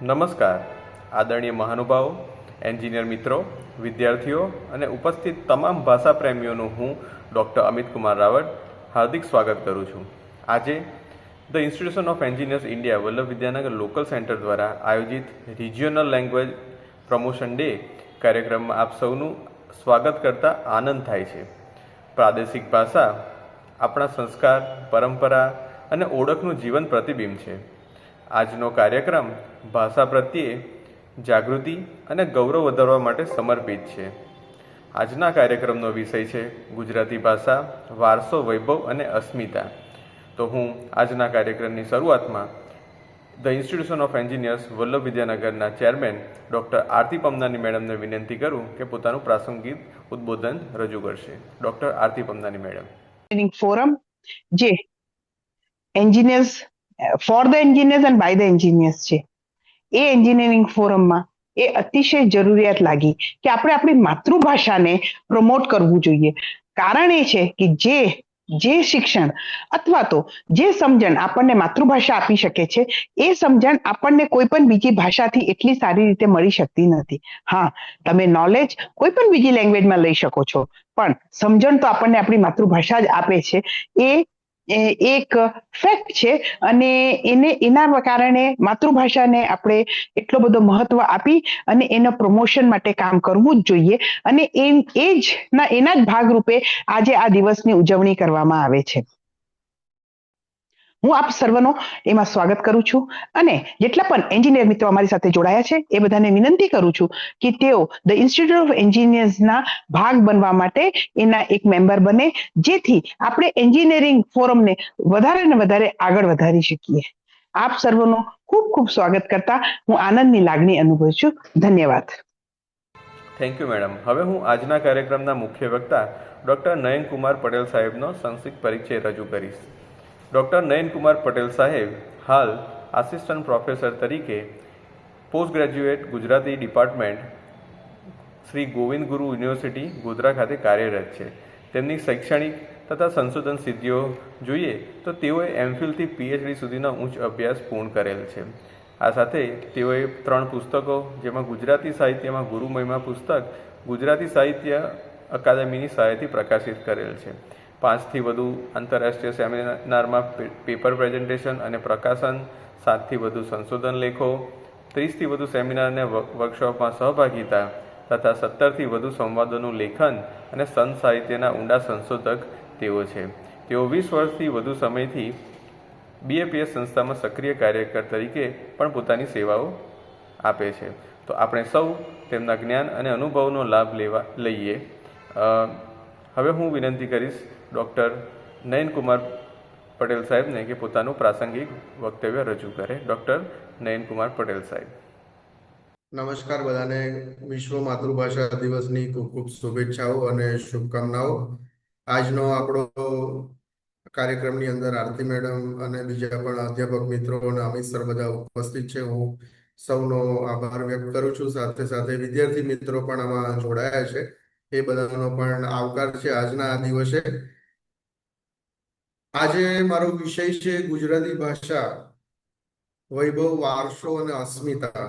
નમસ્કાર આદરણીય મહાનુભાવો, એન્જિનિયર મિત્રો, વિદ્યાર્થીઓ અને ઉપસ્થિત તમામ ભાષા પ્રેમીઓનું હું ડૉક્ટર અમિત કુમાર રાવત હાર્દિક સ્વાગત કરું છું. આજે the institution of engineers India Vallabh Vidyanagar local centre દ્વારા આયોજિત રિજિયોનલ લેંગ્વેજ પ્રમોશન ડે કાર્યક્રમમાં આપ સૌનું સ્વાગત કરતા આનંદ થાય છે. પ્રાદેશિક ભાષા આપણા સંસ્કાર, પરંપરા અને ઓળખનું જીવન પ્રતિબિંબ છે. આજનો કાર્યક્રમ ભાષા પ્રત્યે જાગૃતિ અને ગૌરવ વધારવા માટે સમર્પિત છે. આજના કાર્યક્રમનો વિષય છે ગુજરાતી ભાષા, વારસો, વૈભવ અને અસ્મિતા. તો હું આજના કાર્યક્રમની શરૂઆતમાં the institution of engineers Vallabh વિદ્યાનગરના ચેરમેન ડૉક્ટર આરતી પમનાની મેડમને વિનંતી કરું કે પોતાનું પ્રાસંગિક ઉદ્બોધન રજૂ કરશે. Doctor Aarti Pamnani madam. Forum જે engineers for the engineers and by the engineers છે, એ એન્જિનિયરિંગ ફોરમમાં એ અતિશય જરૂરિયાત લાગી કે આપણે આપણી માતૃભાષાને પ્રમોટ કરવું જોઈએ. કારણ એ છે કે જે શિક્ષણ અથવા તો જે સમજણ આપણને માતૃભાષા આપી શકે છે, એ સમજણ આપણને કોઈ પણ બીજી ભાષાથી એટલી સારી રીતે મળી શકતી નથી. હા, તમે નોલેજ કોઈ પણ બીજી લેંગ્વેજમાં લઈ શકો છો, પણ સમજણ તો આપણને આપણી માતૃભાષા જ આપે છે. એ એક ફેક્ટ છે અને એના કારણે માતૃભાષાને આપણે એટલો બધો મહત્વ આપી અને એના પ્રમોશન માટે કામ કરવું જ જોઈએ. અને એના જ ભાગરૂપે આજે આ દિવસની ઉજવણી કરવામાં આવે છે. હું આપ સર્વનો એમાં સ્વાગત કરું છું અને જેટલા પણ એન્જિનિયર મિત્રો અમારી સાથે જોડાયા છે એ બધાને વિનંતી કરું છું કે તેઓ ધ ઇન્સ્ટિટ્યૂટ ઓફ એન્જિનિયર્સના ભાગ બનવા માટે એના એક મેમ્બર બને, જેથી આપણે એન્જિનિયરિંગ ફોરમને વધારે ને વધારે આગળ વધારી શકીએ. આપ સર્વનો ખૂબ ખૂબ સ્વાગત કરતા હું આનંદની લાગણી અનુભવું છું. ધન્યવાદ. Thank you madam. હવે હું આજના કાર્યક્રમના મુખ્ય વક્તા ડૉક્ટર નયનકુમાર પટેલ સાહેબનો સંક્ષિપ્ત પરિચય રજૂ કરીશ. ડૉક્ટર નયનકુમાર પટેલ સાહેબ હાલ આસિસ્ટન્ટ પ્રોફેસર તરીકે post graduate Gujarati department Shri Govind ગુરુ યુનિવર્સિટી ગોધરા ખાતે કાર્યરત છે. તેમની શૈક્ષણિક તથા સંશોધન સિદ્ધિઓ જોઈએ તો તેઓએ એમફિલથી પીએચડી સુધીનો ઉચ્ચ અભ્યાસ પૂર્ણ કરેલ છે. આ સાથે તેઓએ 3 પુસ્તકો, જેમાં ગુજરાતી સાહિત્યમાં ગુરુ મહિમા પુસ્તક ગુજરાતી સાહિત્ય અકાદમીની સહાયથી પ્રકાશિત કરેલ છે. 5થી વધુ આંતરરાષ્ટ્રીય સેમિનારમાં પેપર પ્રેઝન્ટેશન અને પ્રકાશન, 7થી વધુ સંશોધન લેખો, 30થી વધુ સેમિનાર અને વર્કશોપમાં સહભાગિતા તથા 17થી વધુ સંવાદોનું લેખન અને સંત સાહિત્યના ઊંડા સંશોધક તેઓ છે. તેઓ 20 વર્ષથી વધુ સમયથી બીએપીએસ સંસ્થામાં સક્રિય કાર્યકર તરીકે પણ પોતાની સેવાઓ આપે છે. તો આપણે સૌ તેમના જ્ઞાન અને અનુભવનો લાભ લઈએ. હવે હું વિનંતી કરીશ ડૉક્ટર નયનકુમાર પટેલ સાહેબને કે પોતાનું પ્રાસંગિક વક્તવ્ય રજૂ કરે. ડૉક્ટર નયનકુમાર પટેલ સાહેબ. નમસ્કાર બધાને. વિશ્વ માતૃભાષા દિવસની ખૂબ ખૂબ શુભેચ્છાઓ અને શુભકામનાઓ. આજનો આપણો કાર્યક્રમની અંદર આરતી મેડમ અને બીજા પણ અધ્યાપક મિત્રો અને અમિત સર બધા ઉપસ્થિત છે. હું સૌનો આભાર વ્યક્ત કરું છું. સાથે સાથે વિદ્યાર્થી મિત્રો પણ આમાં જોડાયા છે, એ બધાનો પણ આવકાર છે આજના આ દિવસે. આજે મારો વિષય છે ગુજરાતી ભાષા, વૈભવ, વારસો અને અસ્મિતા.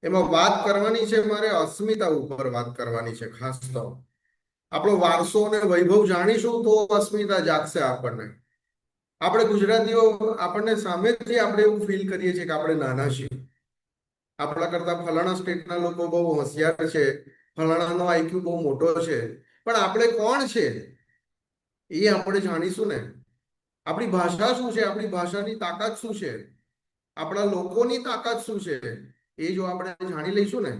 એમાં વાત કરવાની છે મારે અસ્મિતા ઉપર વાત કરવાની છે. ખાસ તો આપણો વારસો અને વૈભવ જાણીશું તો અસ્મિતા જાગશે આપણને. આપણે ગુજરાતીઓ આપણને સામેથી આપણે એવું ફીલ કરીએ છીએ કે આપણે નાના છીએ. આપણા કરતા ફલાણા સ્ટેટના લોકો બહુ હોશિયાર છે, ફલાણાનો આઈક્યુ બહુ મોટો છે, પણ આપણે કોણ છે એ આપણે જાણીશું ને. આપણી ભાષા શું છે, આપણી ભાષાની તાકાત શું છે, આપણા લોકોની તાકાત શું છે, એ જો આપણે જાણી લઈશું ને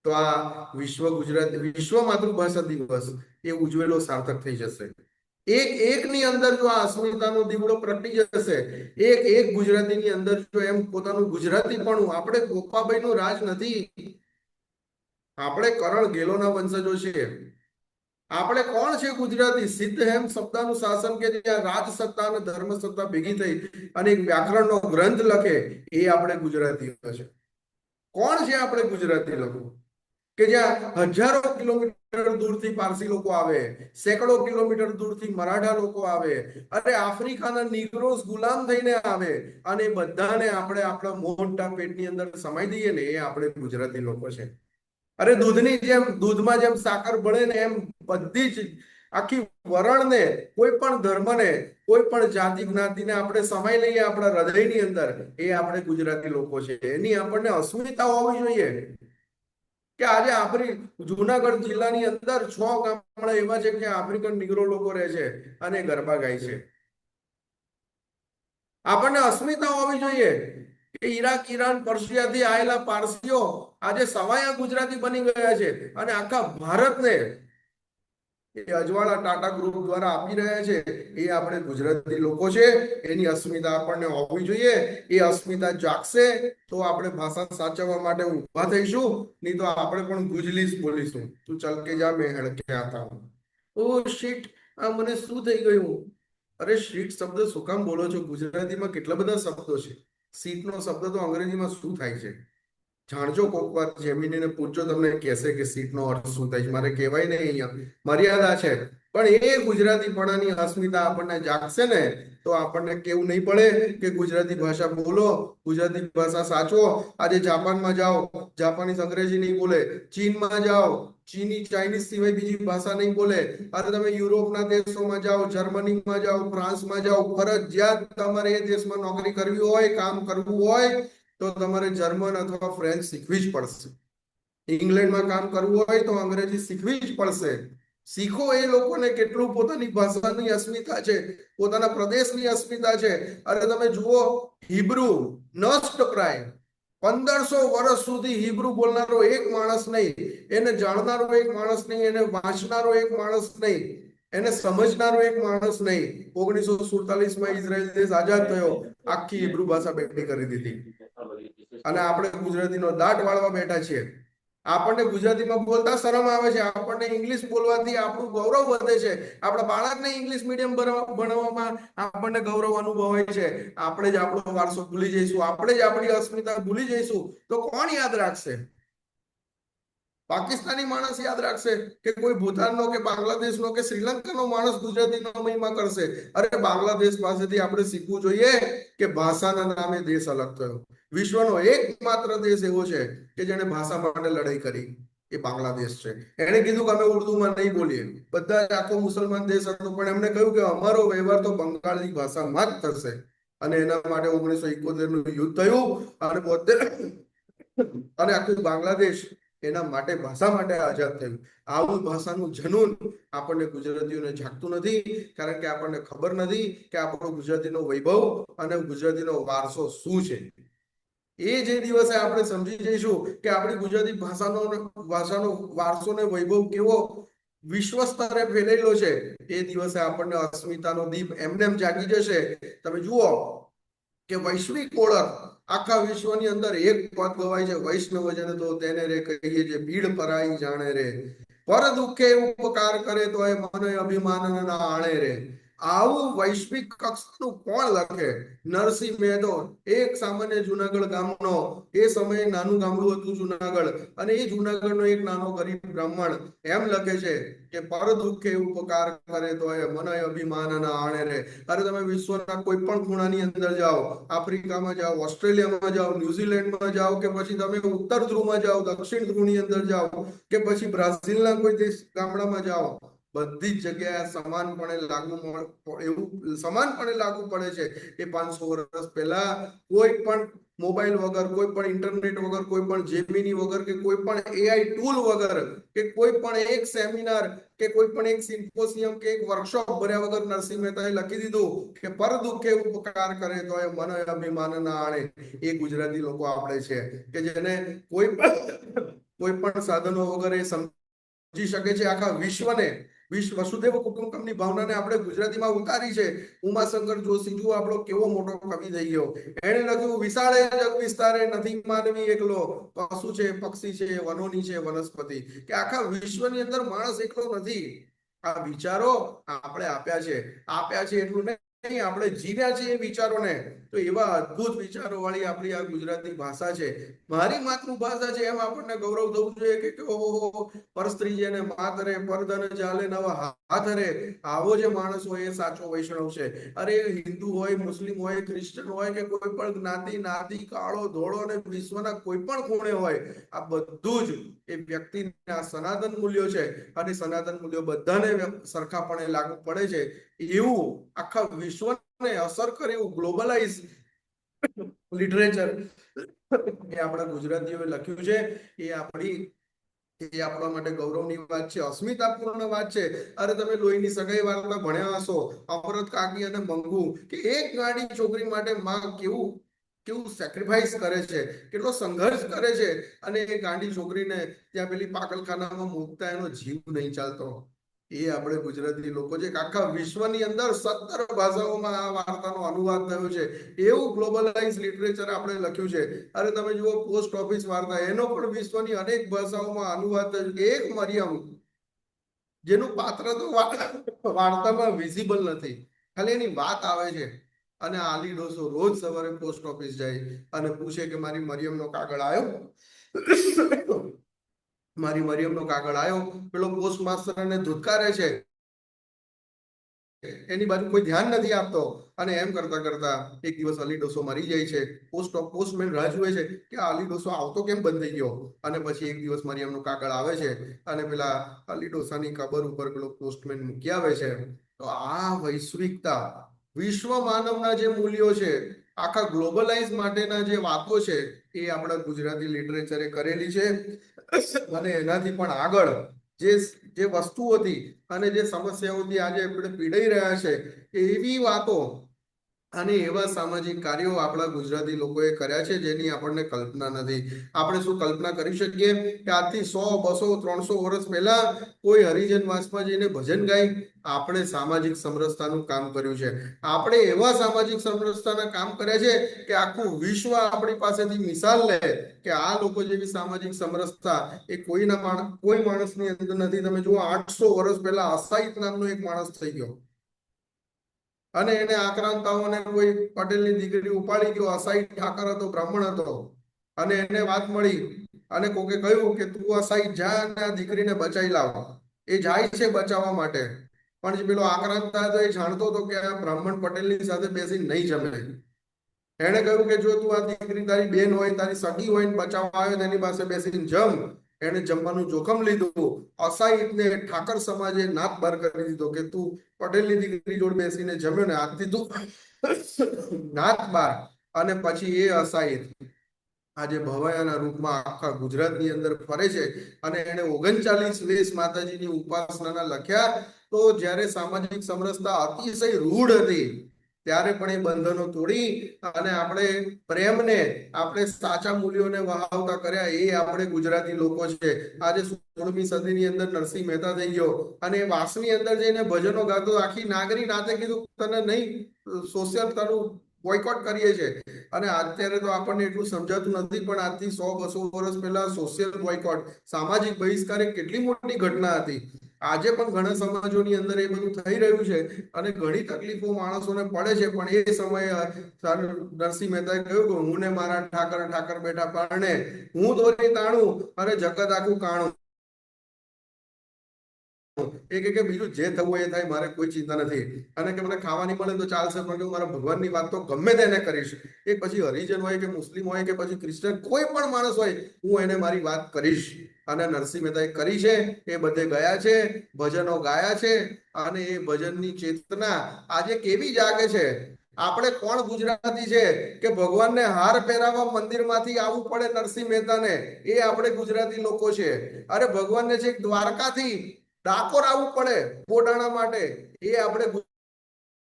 તો આ વિશ્વ માતૃભાષા દિવસ એ ઉજવેલો સાર્થક થઈ જશે. એકની અંદર જો આ અસ્મિતાનો દીવડો પ્રગટી જશે, એક ગુજરાતીની અંદર જો એમ પોતાનું ગુજરાતી પણ, આપણે ગોપાભાઈનું રાજ નથી, આપણે કરણ ગેલોના વંશજો છે. આપણે કોણ છે ગુજરાતી? સિદ્ધ હેમ સત્તાનું શાસન કે જ્યાં રાજ સત્તા અને ધર્મ સત્તા ભેગી થઈ અને એક વ્યાકરણનો ગ્રંથ લખે, એ આપણે ગુજરાતીઓ છે. કોણ છે આપણે ગુજરાતી લોકો? કે જ્યાં હજારો કિલોમીટર દૂરથી પારસી લોકો આવે, સેંકડો કિલોમીટર દૂરથી મરાઠા લોકો આવે, અરે આફ્રિકાના નીગ્રોસ ગુલામ થઈને આવે, અને બધાને આપણે આપણા મોટા પેટની અંદર સમાઈ દઈએ ને, એ આપણે ગુજરાતી લોકો છે. અરે દૂધની જેમ, દૂધમાં જેમ સાકર ભળે ને એમ બધી જ આખી વરણને, કોઈ પણ ધર્મને, કોઈ પણ જાતિ જ્ઞાતિને આપણે સમાઈ લઈએ આપણા હૃદયની અંદર, એ આપણે ગુજરાતી લોકો છે. એની આપણને અસ્મિતા હોવી જોઈએ. કે આજે આપણી જુનાગઢ જિલ્લાની અંદર 6 ગામડા એવા છે કે આફ્રિકન નીગ્રો લોકો રહે છે અને ગરબા ગાય છે. આપણને અસ્મિતા હોવી જોઈએ કે ઈરાક, ઈરાન, પર્શિયાથી આવેલા પારસીઓ આજે સવાયા ગુજરાતી બની ગયા છે અને આખા ભારતને અજવાળા ટાટા ગ્રુપ દ્વારા આપી રહ્યા છે. એ આપણે ગુજરાતી લોકો છે, એની અસ્મિતા આપણને હોવી જોઈએ. એ અસ્મિતા જાગશે તો આપણે ભાષા સાચવવા માટે ઉભા થઈશું, નહીં તો આપણે પણ ગુજલી જ બોલીશું. તું ચલ કે જા, મેં હડકે આતા હું. ઓ શીટ, આ મને શું થઈ ગયું? અરે શીટ શબ્દ શું કામ બોલો છો? ગુજરાતીમાં કેટલા બધા શબ્દો છે. સીટનો શબ્દ તો અંગ્રેજીમાં શું થાય છે જાણજો. કોક વાર જેમિનીને પૂછજો, તમને કહેશે કે સીટનો અર્થ શું થાય છે. મારે કહેવાય નહીં, અહીંયા મર્યાદા છે. પણ એ ગુજરાતીપણાની અસ્મિતા આપણને જાગશે ને, તો આપણને કેવું નહીં પડે કે ગુજરાતી ભાષા બોલો, ગુજરાતી ભાષા સાચવો. આજે જાપાનમાં જાઓ, જાપાનીઝ અંગ્રેજી નહીં બોલે. ચીનમાં જાઓ, ચીની ચાઇનીઝ સિવાય બીજી ભાષા નહીં બોલે. અરે તમે યુરોપના દેશોમાં જાઓ, જર્મનીમાં જાઓ, ફ્રાન્સમાં જાઓ, ફરજિયાત તમારે એ દેશમાં નોકરી કરવી હોય, કામ કરવું હોય, તો તમારે જર્મન અથવા ફ્રેન્ચ શીખવી જ પડશે. ઇંગ્લેન્ડમાં કામ કરવું હોય તો અંગ્રેજી શીખવી જ પડશે. શીખો. એ લોકોને કેટલું પોતાની ભાષાની અસ્મિતા છે, પોતાના પ્રદેશની અસ્મિતા છે. અરે તમે જુઓ, હિબ્રુ નષ્ટ પ્રાય 1500 વર્ષ સુધી હિબ્રુ બોલનારો એક માણસ નહીં, એને જાણનારો એક માણસ નહીં, એને વાંચનારો એક માણસ નહીં, એને સમજનારો એક માણસ નહીં. 1947માં ઇઝરાયલ દેશ આઝાદ થયો, આખી હિબ્રુ ભાષા બેઠી કરી દીધી. અને આપણે ગુજરાતીનો દાટ વાળવા બેઠા છીએ. આપણને ગુજરાતીમાં બોલતા શરમ આવે છે. આપણને ઇંગ્લિશ બોલવાથી આપણું ગૌરવ વધે છે. આપણા બાળકને ઇંગ્લિશ મીડિયમ ભણવામાં આપણને ગૌરવ અનુભવાય છે. આપણે જ આપણો વારસો ભૂલી જઈશું, આપણે જ આપણી અસ્મિતા ભૂલી જઈશું, તો કોણ યાદ રાખશે? પાકિસ્તાની માણસ યાદ રાખશે કે કોઈ ભૂતાનનો કે બાંગ્લાદેશનો કે શ્રીલંકાનો માણસ ગુજરાતીનો મહિમા કરશે? અરે બાંગ્લાદેશ પાસેથી આપણે શીખવું જોઈએ કે ભાષાના નામે દેશ અલગ થયો. વિશ્વનો એકમાત્ર દેશ એવો છે કે જેણે ભાષા માટે લડાઈ કરી, એ બાંગ્લાદેશ છે. એણે કીધું કે અમે ઉર્દુમાં નહીં બોલીએ. બધા જ આખો મુસલમાન દેશ હતો, પણ એમણે કહ્યું કે અમારો વ્યવહાર તો બંગાળી ભાષામાં જ થશે. અને એના માટે 1971નું યુદ્ધ થયું અને 72 અને આખું બાંગ્લાદેશ એના માટે, ભાષા માટે આઝાદ થયું. આવું ભાષાનું જનૂન આપણને ગુજરાતીઓને જાગતું નથી, કારણ કે આપણને ખબર નથી કે આપણો ગુજરાતીનો વૈભવ અને ગુજરાતીનો વારસો શું છે. એ જે દિવસે આપણે સમજી જઈશું કે આપણી ગુજરાતી ભાષાનો વારસો ને વૈભવ કેવો વિશ્વ સ્તરે ફેલાયેલો છે, એ દિવસે આપણને અસ્મિતાનો દીપ એમનેમ જાગી જશે. તમે જુઓ કે વૈશ્વિક ઓળખ આખા વિશ્વની અંદર એક પદ ગવાય છે, વૈષ્ણવજન તો તેને રે કહીએ જે ભીડ પરાઈ જાણે રે, પર દુઃખે ઉપકાર કરે તો એ મને અભિમાન ના આણે રે. આવું વૈશ્વિક કક્ષાનું કોણ લખે? નરસિંહ મહેતો, એક સામાન્ય જુનાગઢ ગામનો, એ સમયે નાનું ગામડું હતું જુનાગઢ, અને એ જુનાગઢનો એક નાનો ગરીબ બ્રાહ્મણ એમ લખે છે કે પર દુઃખે ઉપકાર કરે તો એ મને અભિમાન ના આણે રે. અરે તમે વિશ્વના કોઈ પણ ખૂણાની અંદર જાઓ, આફ્રિકામાં જાઓ, ઓસ્ટ્રેલિયામાં જાઓ, ન્યુઝીલેન્ડમાં જાઓ, કે પછી તમે ઉત્તર ધ્રુવમાં જાઓ, દક્ષિણ ધ્રુવની અંદર જાઓ, કે પછી બ્રાઝિલના કોઈ દેશ ગામડામાં જાઓ, બધી જ જગ્યાએ સમાનપણે લાગુ પડે છે. એ 500 વર્ષ પહેલા કોઈ પણ મોબાઈલ વગર, કોઈ પણ ઇન્ટરનેટ વગર, કોઈ પણ જેમિની વગર, કે કોઈ પણ એઆઈ ટૂલ વગર, કે કોઈ પણ એક સેમિનાર, કે કોઈ પણ એક સિમ્પોસિયમ કે એક વર્કશોપ ભર્યા વગર નરસિંહ મહેતાએ લખી દીધું કે પર દુઃખે ઉપકાર કરે તો એ મન અભિમાન ના આણે. એ ગુજરાતી લોકો આપણે છે કે જેને કોઈ પણ સાધનો વગર એ સમજી શકે છે. આખા વિશ્વને, વસુધૈવ કુટુંબકમની ભાવનાને આપણે ગુજરાતીમાં ઉતારી છે. ઉમાશંકર જોશી, જુઓ આપણો કેવો મોટો કવિ થઈ ગયો. એણે લખ્યું, વિશાળે જગ વિસ્તારે નથી માનવી એકલો, પશુ છે, પક્ષી છે, વનોની છે વનસ્પતિ. કે આખા વિશ્વની અંદર માણસ એકલો નથી. આ વિચારો આપણે આપ્યા છે એટલું નહીં, નહીં, આપણે જીવ્યા છીએ એ વિચારોને. તો એવા અદ્ભુત વિચારો વાળી આપણી આ ગુજરાતી ભાષા છે, મારી માતૃભાષા છે, એમ આપણને ગૌરવ થવું જોઈએ કે ઓહો, પરસ્ત્રી જેને માતરે પરધન ચાલે નવા હાથ રે, આવો જે માણસ હોય એ સાચો વૈષ્ણવ છે. અરે હિન્દુ હોય, મુસ્લિમ હોય, ક્રિશ્ચન હોય કે કોઈ પણ જ્ઞાતિ નાતિ, કાળો ધોળો અને વિશ્વના કોઈ પણ ખૂણે હોય, આ બધું જ એ વ્યક્તિના સનાતન મૂલ્યો છે અને સનાતન મૂલ્યો બધાને સરખાપણે લાગુ પડે છે. એવું આખા વિશ્વને અસર કરે એવું ગ્લોબલાઇઝ લિટરેચર એ આપણા ગુજરાતીઓએ લખ્યું છે. એ આપણા માટે ગૌરવની વાત છે, અસ્મિતાપૂર્ણ વાત છે. અરે તમે લોહીની સગાઈ વાર્તા ભણ્યા હશો, અમરત કાકી અને મંગુ, કે એક ગાડી છોકરી માટે માં કેવું સેક્રિફાઈસ કરે છે, કેટલો સંઘર્ષ કરે છે, અને એ ગાંડી છોકરીને ત્યાં પેલી પાગલખાનામાં મૂકતા એનો જીવ નહીં ચાલતો. એ આપણે ગુજરાતી લોકો છે. આખા વિશ્વની અંદર 17 ભાષાઓમાં આ વાર્તાનો અનુવાદ થયો છે. એવું ગ્લોબલાઇઝ લિટરેચર આપણે લખ્યું છે. અરે તમે જુઓ પોસ્ટ ઓફિસ વાર્તા, એનો પણ વિશ્વની અનેક ભાષાઓમાં અનુવાદ થયો છે. એક મરિયમ, જેનું પાત્ર તો વાર્તામાં વિઝિબલ નથી, ખાલી એની વાત આવે છે. અને આલી ડોસો રોજ સવારે પોસ્ટ ઓફિસ જાય અને પૂછે કે મારી મરિયમનો કાગળ આવ્યો, મારી મરિયમનો કાગળ આવ્યો. પેલો પોસ્ટ માસ્ટર એને ધુતકારે છે, એની બાજુ કોઈ ધ્યાન નથી આપતો. અને એમ કરતા કરતા એક દિવસ અલી ડોસો મરી જાય છે. પોસ્ટમેન રાહ જુએ છે કે આ અલી ડોસો આવતો કેમ બંધ થઈ ગયો. અને પછી એક દિવસ મરિયમનું કાગળ આવે છે અને પેલા અલી ડોસાની કબર ઉપર પેલો પોસ્ટમેન મૂકી આવે છે. તો આ વૈશ્વિકતા, વિશ્વ માનવના જે મૂલ્યો છે, આખા ગ્લોબલાઇઝ માટેના જે વાતો છે, એ આપણા ગુજરાતી લિટરેચરે કરેલી છે. અને એનાથી પણ આગળ જે વસ્તુ હતી અને જે સમસ્યાઓથી આજે આપણે પીડાઈ રહ્યા છે, એવી વાતો અને એવા સામાજિક કાર્યો આપણા ગુજરાતી લોકોએ કર્યા છે જેની આપણને કલ્પના નથી. આપણે શું કલ્પના કરી શકીએ કે આજથી 100, 200, 300 વર્ષ પહેલા કોઈ હરિજન વાસમાં જઈને ભજન ગાય? આપણે સામાજિક સમરસતાનું કામ કર્યું છે. આપણે એવા સામાજિક સમરસતાના કામ કર્યા છે કે આખું વિશ્વ આપણી પાસેથી મિસાલ લે કે આ લોકો જેવી સામાજિક સમરસતા એ કોઈ માણસની અંદર નથી. તમે જુઓ 800 વર્ષ પહેલા અસાહિત નામનો એક માણસ થઈ ગયો અને એને આક્રાંતાઓને કોઈ પટેલની દીકરી ઉપાડી ગયો. અસાઈ ઠાકર હતો, બ્રાહ્મણ હતો, અને એને વાત મળી અને કોકે કહ્યું કે તું અસાઈ જા અને આ દીકરીને બચાવી લાવ. એ જાય છે બચાવવા માટે, પણ જે પેલો આક્રાંતા હતો એ જાણતો હતો કે આ બ્રાહ્મણ પટેલની સાથે બેસીને નહીં જમે. એને કહ્યું કે જો તું આ દીકરી તારી બેન હોય, તારી સગી હોય ને બચાવવા આવ્યો તેની પાસે બેસીને જમ. એને જમવાનું જોખમ લીધું. અસાહિતને ઠાકર સમાજે નાક બાર કરી દીધો કે તું પટેલની દીકરી જોડે બેસીને જમ્યો ને આજથી તું નાક બાર. અને પછી એ અસાહિત આજે ભવાયાના રૂપમાં આખા ગુજરાતની અંદર ફરે છે અને એને 39 વેશ માતાજીની ઉપાસનાના લખ્યા. તો જ્યારે સામાજિક સમરસતા અતિશય રૂઢ હતી ત્યારે પણ એ બંધનો તોડી અને આપણે પ્રેમને, આપણે સાચા મૂલ્યોને વહાવતા કર્યા. એ આપણે ગુજરાતી લોકો છે. આજે 16મી સદીની અંદર નરસિંહ મહેતા થઈ ગયો અને એ વાસની અંદર જઈને ભજનો ગાતો. આખી નાગરી નાતે કીધું તને નહીં, સોશિયલ તારું બોયકોટ કરીએ છે. અને અત્યારે તો આપણને એટલું સમજાતું નથી, પણ આજથી 100-200 વર્ષ પહેલા સોશિયલ બોયકોટ, સામાજિક બહિષ્કાર કેટલી મોટી ઘટના હતી. આજે પણ ઘણા સમાજોની અંદર એ બધું થઈ રહ્યું છે અને ઘણી તકલીફો માણસોને પડે છે. પણ એ સમયે નરસિંહ મહેતાએ કહ્યું કે હું ને મારા ઠાકર બેઠા પારણે, હું દોરી તાણું અને જગત આખું કાણું. એ કે બીજું જે થવું એ થાય, મારે કોઈ ચિંતા નથી. અને કે મને ખાવાની મળે તો ચાલશે, પણ કે મારા ભગવાનની વાત તો ગમે તેને કરીશ. એ પછી હરિજન હોય કે મુસ્લિમ હોય કે પછી ક્રિશ્ચન, કોઈ પણ માણસ હોય, હું એને મારી વાત કરીશ. અને નરસિંહ મહેતાએ કરી છે. એ બધે ગયા છે, ભજનો ગાયા છે અને એ ભજનની ચેતના આજે કેવી જાગે છે. આપણે કોણ ગુજરાતી છે કે ભગવાનને હાર પહેરાવવા મંદિરમાંથી આવવું પડે નરસિંહ મહેતાને? એ આપણે ગુજરાતી લોકો છે. અરે ભગવાનને છે દ્વારકાથી ડાકોર આવવું પડે બોટાણા માટે, એ આપણે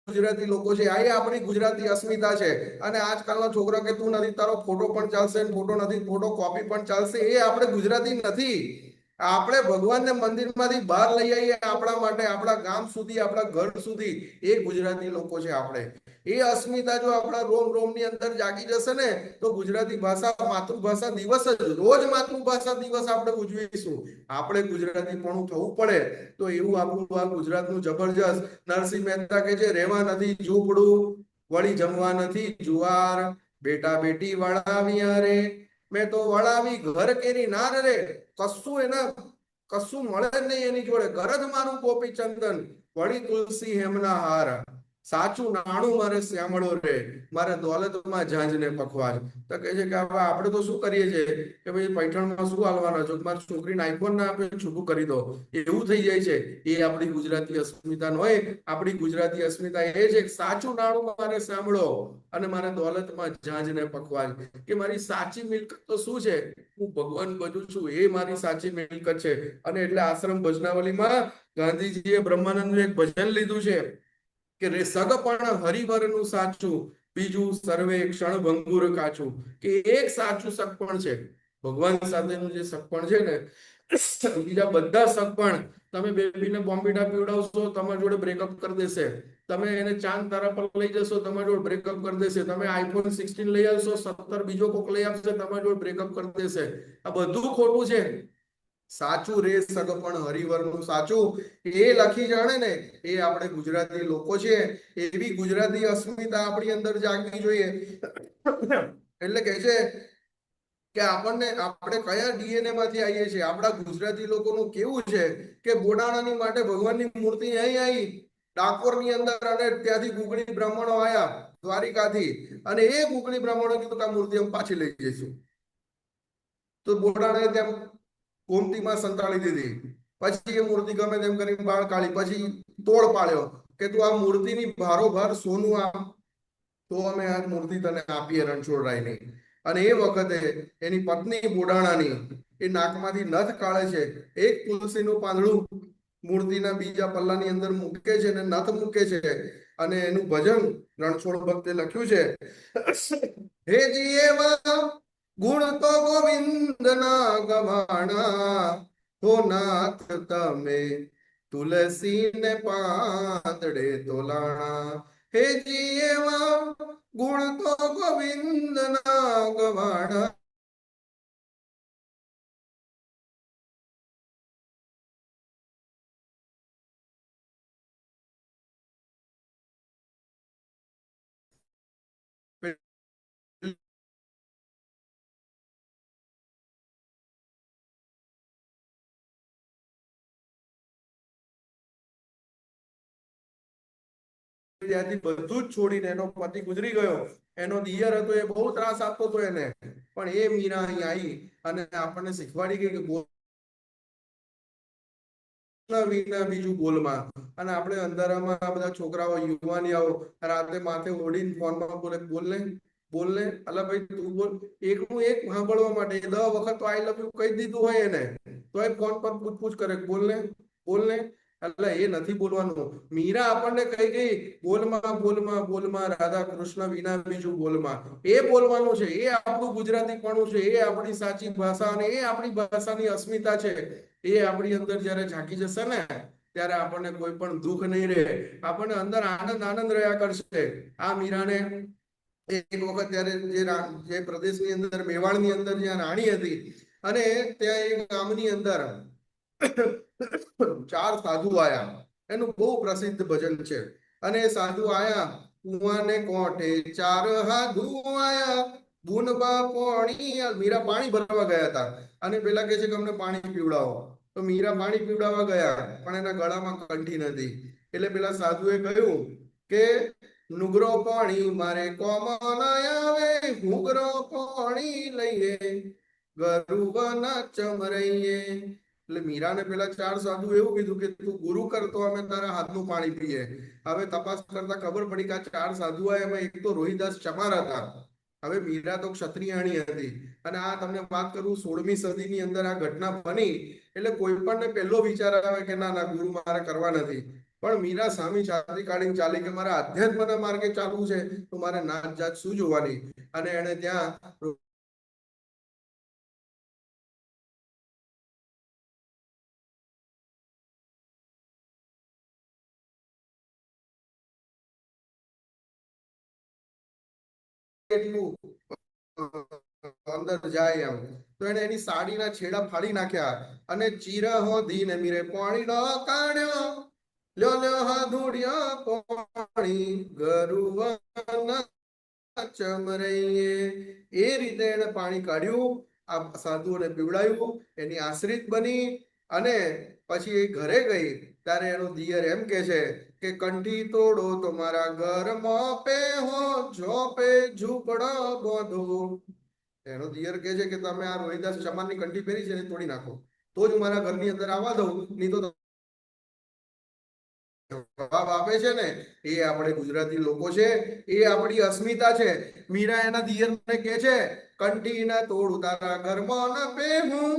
ગુજરાતી લોકો છે. આ આપણી ગુજરાતી અસ્મિતા છે. અને આજકાલના છોકરા કે તું નથી, તારો ફોટો પણ ચાલશે, ફોટો નથી, ફોટો કોપી પણ ચાલશે, એ આપણે ગુજરાતી નથી. આપણે ભગવાનને મંદિરમાંથી બહાર લઈ આવીએ આપણા માટે, આપણા ગામ સુધી, આપણા ઘર સુધી, એ ગુજરાતી લોકો છે આપણે. એ અસ્મિતા જો આપણા રોમ રોમની અંદર જાગી જશે ને, તો ગુજરાતી ભાષા માતૃભાષા દિવસ જ, રોજ માતૃભાષા દિવસ આપણે ઉજવીશું. આપણે ગુજરાતીપણું થવું પડે. તો એવું આપણું આ ગુજરાતનું જબરજસ્ત. નરસિંહ મહેતા કે છે, રહેવા નથી ઝૂંપડું, વળી જમવા નથી જુવાર, બેટા બેટી વળાવ્યા રે, મેં તો વળાવી ઘર કેરી નાર રે. કશું એના કશું મળે જ નહીં એની જોડે. ઘર જ મારું ગોપી ચંદન, વળી તુલસી હેમના હાર. સાચું નાણું મારે શ્યામળો રે, મારે દોલતમાં ઝાંઝ ને પખવાજ. તો કહે છે કે હવે આપણે તો શું કરીએ છીએ કે ભાઈ પૈઠણમાં શું હાલવાના છો, મારી છોકરીને આઈફોન ના આપે છૂટું કરી દો, એવું થઈ જાય છે. એ આપણી ગુજરાતી અસ્મિતા ન હોય. આપણી ગુજરાતી અસ્મિતા એ છે કે સાચું નાણું મારે સાંભળો અને મારે દોલતમાં ઝાંઝ ને પખવાજ. કે મારી સાચી મિલકત તો શું છે, હું ભગવાન બજું છું, એ મારી સાચી મિલકત છે. અને એટલે આશ્રમ ભજનાવલીમાં ગાંધીજીએ બ્રહ્માનંદનું એક ભજન લીધું છે કે રે સગપણ હરિવરનું સાચું, બીજું સર્વે ક્ષણ ભંગુર કાચું. કે એક સાચું સગપણ છે, ભગવાન સાથેનું જે સગપણ છે ને, બીજા બધા સગપણ તમે બેબીને બોમ્બીટા પીવડાવશો, તમારી જોડે બ્રેકઅપ કરી દેશે. તમે એને ચાંદ તારા પર લઈ જશો, તમારી જોડે બ્રેકઅપ કરી દેશે. તમે આઈફોન 16 લઈ આવશો, 17 બીજો કોક લઈ આપશે, તમારી જોડે બ્રેકઅપ કરી દેશે. આ બધું ખોટું છે. સાચું રે સગપણ હરિવરનું સાચું, એ લખી જાણે ને, એ આપણે ગુજરાતી લોકો છે. એવી ગુજરાતી અસ્મિતા આપણી અંદર જાગવી જોઈએ. એટલે કે છે કે આપણે કયા ડીએનએ માંથી આવીએ છીએ. આપણા ગુજરાતી લોકોનું કેવું છે કે બોડાણાની માટે ભગવાનની મૂર્તિ અહીં આવી ડાકોરની અંદર, અને ત્યાંથી ગુગળી બ્રાહ્મણો આયા દ્વારિકાથી, અને એ ગુગળી બ્રાહ્મણો કીધું કે આ મૂર્તિ અમે પાછી લઈ જઈશું. તો બોડાણાએ ત્યાં ગોમતીમાં સંતાડી દીધી. પછી એ મૂર્તિ ગમે તેમ કરીને બાળ કાઢી, પછી તોડ પાડ્યો કે તું આ મૂર્તિની ભારોભાર સોનું આપ, તો અમે આ મૂર્તિ તને આપીએ રણછોડરાયની. અને એ વખતે એની પત્ની બોડાણાની એ નાકમાંથી નથ કાઢે છે, એક તુલસીનું પાંદડું મૂર્તિના બીજા પલ્લાની અંદર મૂકે છે અને નથ મૂકે છે. અને એનું ભજન રણછોડ ભક્તે લખ્યું છે, હે જી એવા ગુણ તો ગોવિંદ ના ગવાણા, હો નાથ તમે તુલસી ને પાંદડે તોલાણા. હે જી એવા ગુણ તો ગોવિંદ ના ગવાણા. ત્યાંથી બધું જ છોડીને, એનો પતિ ગુજરી ગયો, એનો દિયર હતો, એ બહુ ત્રાસ આપતો હતો એને, પણ એ મીરા અહીં આવી અને આપણને શીખવાડી ગઈ કે વિના બીજું બોલમાં. અને આપણે અંધારામાં આ બધા છોકરાઓ યુવાનીઓ રાતે માથે ઓઢીને ફોનમાં બોલે, બોલને બોલને, અલા ભાઈ તું બોલ. એકનું એક સાંભળવા માટે 10 વખત તો આઈ લવ યુ કહી દીધું હોય એને, તો એ ફોન પર પૂછપૂછ કરે, બોલને બોલને. એટલે એ નથી બોલવાનું. મીરા આપણને કહી ગઈ, બોલમાં બોલમાં બોલમાં રાધા કૃષ્ણ વિના બીજું બોલમાં. એ બોલવાનું છે, એ આપણું ગુજરાતીપણું છે, એ આપણી સાચી ભાષા, અને એ આપણી ભાષાની અસ્મિતા છે. એ આપણી અંદર જયારે ઝાંકી જશે ને, ત્યારે આપણને કોઈ પણ દુઃખ નહીં રહે, આપણને અંદર આનંદ આનંદ રહ્યા કરશે. આ મીરાને એક વખત ત્યારે જે પ્રદેશની અંદર, મેવાડની અંદર જ્યાં રાણી હતી, અને ત્યાં એક ગામની અંદર 4 સાધુ આયા. એનું બહુ પ્રસિદ્ધ ભજન છે. અને સાધુ આયા, કુવાને કોઠે 4 સાધુ આયા, બુનબા પાણી. મીરા પાણી ભરવા ગયા હતા, અને પેલા કે છે કે અમને પાણી પીવડાવો. તો મીરા પાણી પીવડાવવા ગયા, પણ એના ગળામાં કંઠી નથી. એટલે પેલા સાધુએ કહ્યું કે નુગરો પાણી મારે કોમ ના આવે, ઘૂઘરો પાણી લઈએ ગરુવના ચમરઈએ. એટલે મીરાને પેલા 4 સાધુ એવું કીધું કે તું ગુરુ કર તો અમે તારા હાથનું પાણી પીએ. હવે તપાસ કરતા ખબર પડી કે આ 4 સાધુ એમાં એક તો રોહિદાસ ચમાર હતા. હવે મીરા તો ક્ષત્રિયાણી હતી, અને આ તમને વાત કરું 16મી સદીની અંદર આ ઘટના બની. એટલે કોઈ પણ પહેલો વિચાર આવે કે ના ના ગુરુ મારે કરવા નથી. પણ મીરા સામી છાતી કાઢીને ચાલી કે મારે આધ્યાત્મના માર્ગે ચાલવું છે, તો મારે નાત જાત શું જોવાની. અને એને ત્યાં એટલું અંદર જાય એમ, તો એને એની સાડીના છેડા ફાડી નાખ્યા અને ચીરહો ધીન મીરે પાણી ન કાઢ્યો લ્યો લ્યો હા ધૂળિયા પાણી ગરુવન ચમરૈયે. એ રીતે એને પાણી કાઢ્યું, આ સાધુઓને પીવડાવ્યું, એની આશ્રિત બની અને પછી એ ઘરે ગઈ ત્યારે એનો દિયર એમ કે છે કે કંઠી તોડો તો મારા ઘરમાં પેહો ઝોપે ઝૂંપડા બાંધો. એનો દિયર કે છે કે તમે આ રોહિદાસ ચમારની કંઠી પહેરી છે એને તોડી નાખો તો જ મારા ઘરની અંદર આવવા દઉં, નહીં તો જવાબ આપે છે ને એ આપણે ગુજરાતી લોકો છે, એ આપણી અસ્મિતા છે. મીરા એના દિયરને કે છે કંઠી ના તોડ તારા ઘરમાં ના પેહું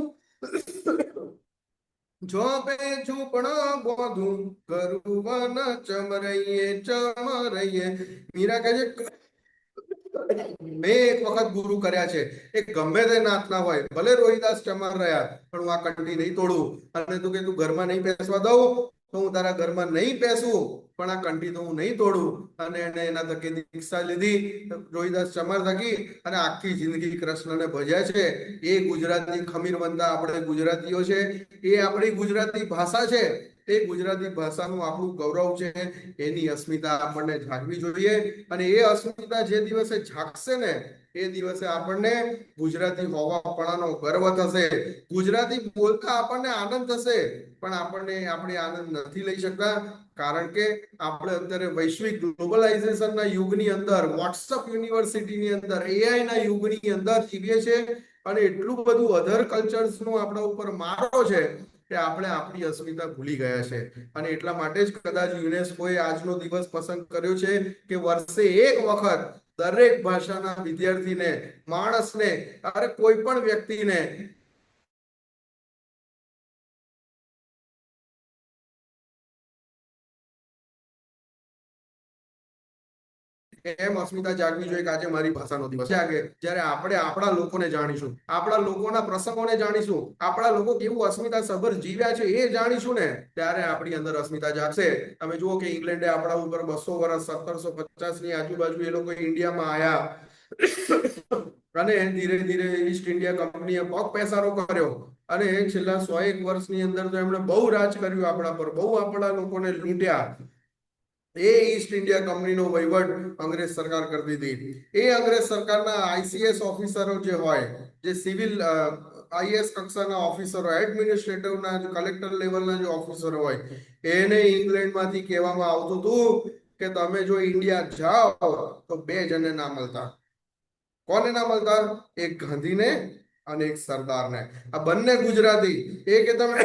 ઝોપે ઝૂંપડા બાંધું ગરુવન ચમરૈયે ચમરૈયે. મીરા કહે છે મેં એક વખત ગુરુ કર્યા છે, એ ગમે તે નાથના હોય, ભલે રોહિદાસ ચમાર રહ્યા, પણ હું આ કંઠી નહીં તોડું. અને તું કે તું ઘરમાં નહીં બેસવા દઉં તો હું તારા ઘરમાં નહીં બેસું, પણ આ કંઠી તો હું નહીં તોડું. અને એને એના થકી દીક્ષા લીધી રોહિદાસ ચમાર થકી અને આખી જિંદગી કૃષ્ણને ભજ્યા છે. એ ગુજરાતી ખમીર બનતા આપણે ગુજરાતીઓ છે, એ આપણી ગુજરાતી ભાષા છે, એ ગુજરાતી ભાષાનું આપણું ગૌરવ છે. એની અસ્મિતા આપણને જાગવી જોઈએ અને એ અસ્મિતા જે દિવસે જાગશે ને એ દિવસે આપણને ગુજરાતી હોવાપણાનો ગર્વ થશે. ગુજરાતી બોલતા આપણને આનંદ થશે, પણ આપણે આનંદ નથી લઈ શકતા, કારણ કે આપણે અત્યારે વૈશ્વિક ગ્લોબલાઇઝેશનના યુગની અંદર, વોટ્સઅપ યુનિવર્સિટીની અંદર, એઆઈ ના યુગની અંદર જીવીએ છીએ અને એટલું બધું અધર કલ્ચર્સનો આપણા ઉપર મારો છે કે આપણે આપણી અસ્મિતા ભૂલી ગયા છે. અને એટલા માટે જ કદાચ યુનેસ્કોએ આજનો દિવસ પસંદ કર્યો છે કે વર્ષે એક વખત દરેક ભાષાના વિદ્યાર્થીને, માણસને, અરે કોઈ પણ વ્યક્તિને એમ અસ્મિતા જાગવી જોઈએ કે આજે મારી ભાષાનો દિવસ જાગે. જ્યારે આપણે આપણા લોકોને જાણીશું, આપણા લોકોના પ્રસંગોને જાણીશું, આપણા લોકો કેવું અસ્મિતા સભર જીવ્યા છે એ જાણીશું ને ત્યારે આપણી અંદર અસ્મિતા જાગશે. તમે જુઓ કે ઇંગ્લેન્ડે આપણા ઉપર 200 વર્ષ 1750 ની આજુબાજુ એ લોકો ઇન્ડિયામાં આવ્યા અને ધીરે ધીરે ઈસ્ટ ઇન્ડિયા કંપનીએ પગ પેસારો કર્યો અને છેલ્લા 101 વર્ષની અંદર તો એમણે બહુ રાજ કર્યું આપણા પર, બહુ આપણા લોકોને લૂંટ્યા. એ ઈસ્ટ ઇન્ડિયા કંપનીનો વહીવટ અંગ્રેજ સરકાર કરતી હતી. એ અંગ્રેજ સરકારના આઈસીએસ ઓફિસરો જે હોય, જે સિવિલ આઈએસ કક્ષાના ઓફિસરો, એડમિનિસ્ટ્રેટિવના કલેક્ટર લેવલના જે ઓફિસરો હોય, એને ઇંગ્લેન્ડમાંથી કહેવામાં આવતું હતું કે તમે જો ઇન્ડિયા જાઓ તો 2 જણને ના મળતા. કોને ના મળતા? એક ગાંધીને અને એક સરદારને. આ બંને ગુજરાતી. એ કે તમે